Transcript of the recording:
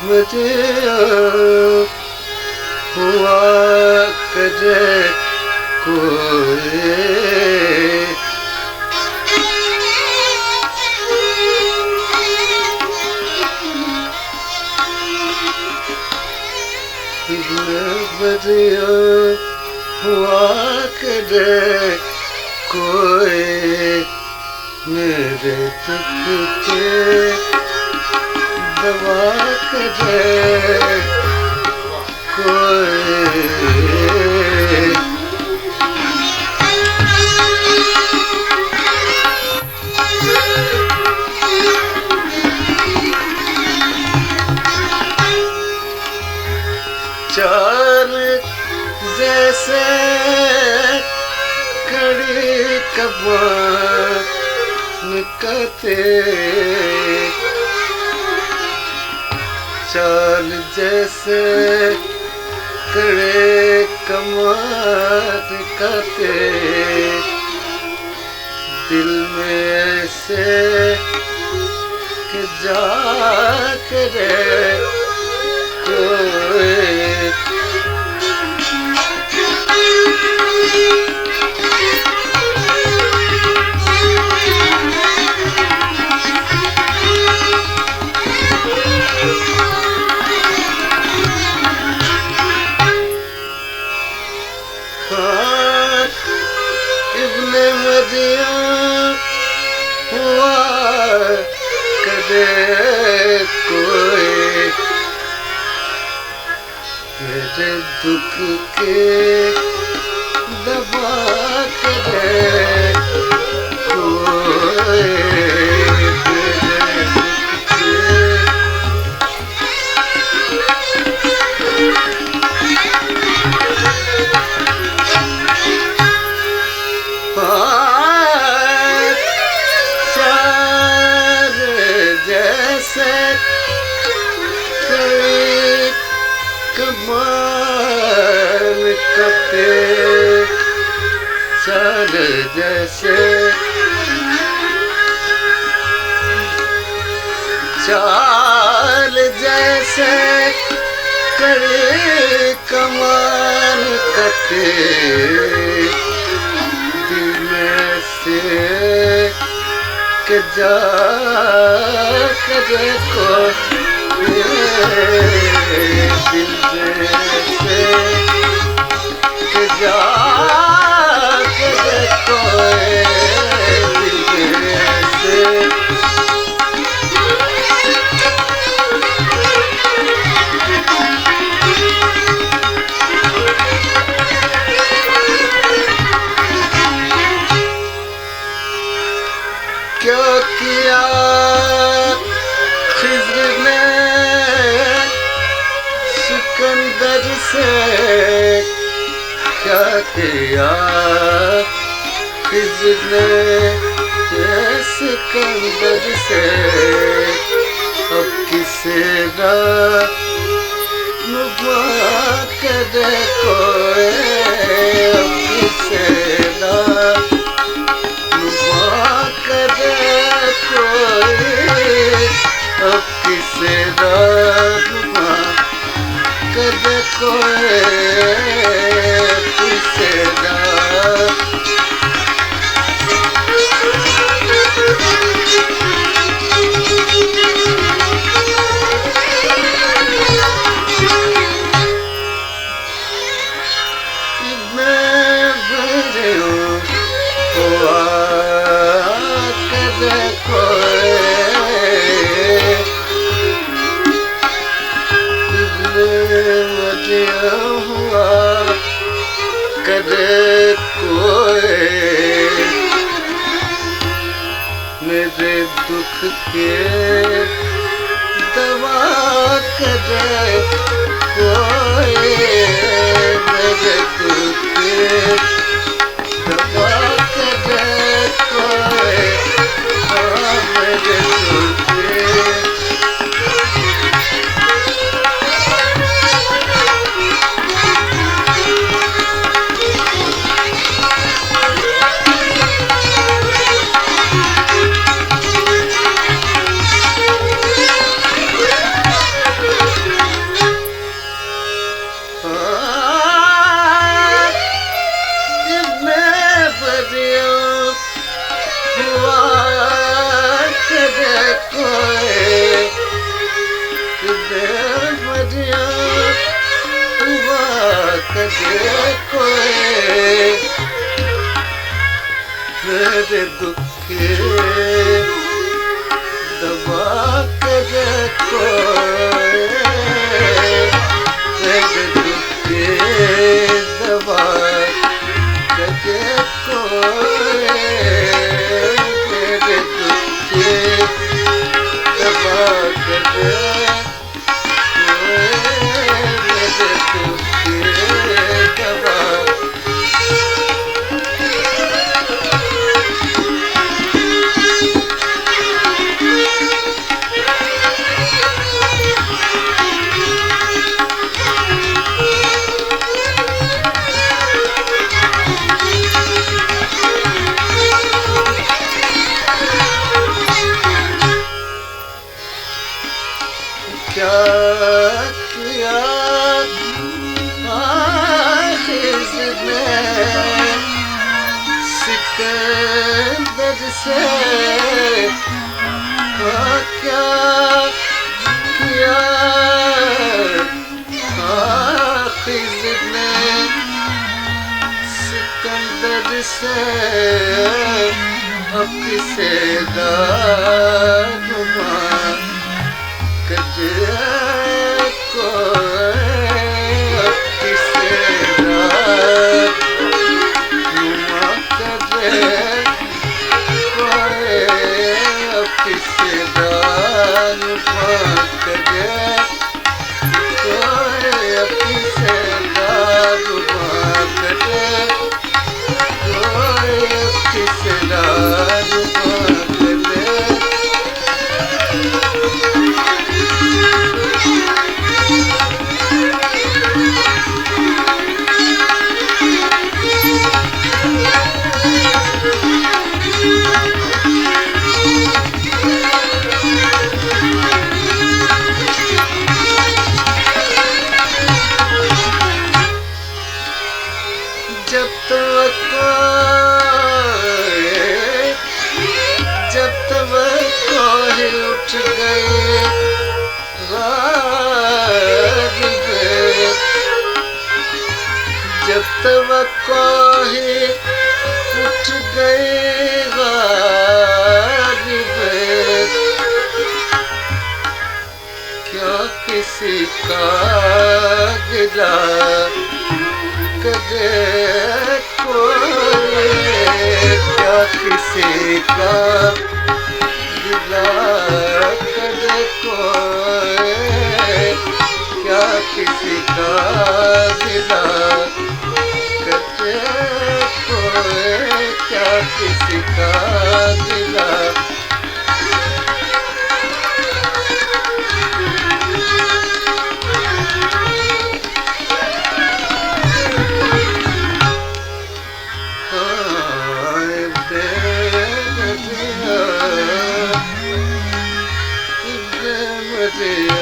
बजिया हुआ करे कोई बजिया हुआ करे कोई मेरे दुख के दवा करे कोई चार जैसे कड़ी कमान कते चाल जैसे कड़े कमान कते दिल में ऐसे कि जा करे कोई इब्ने मदिया हुआ करे कोई मेरे दुख के दबा करे कोई मेरे दुख के जैसे कड़ी कमान कते चाल जैसे चाल जैसे कड़ी कमान कते दिल में से के जा करे को दिल से के जा करे को दिल से क्या किया खिज़्र ने सिकंदर से क्या किया खिज़्र ने सिकंदर से अब किसे ना नुमा करे कोई अब किसे ना अब किसे रामा करे कोई किसे कदे कोई मेरे दुख की दवा क्या किया आखिर में सिकंदर से क्या किया आखिर में सिकंदर से अब किसे दारुमा कदे कोई अब किसे दारुमा कदे कोई अब किसे दारुमा कदे कोई अब किसे दारुमा कदे कोई अब किसे दारुमा कदे जब तक कोई उठ गए गालिब जब तक कोई उठ गए गालिब क्या किसी का गिला कदे कोई क्या किसी का गिला कदे कोई क्या किसी का गिला कदे कोई क्या किसी का गिला Yeah.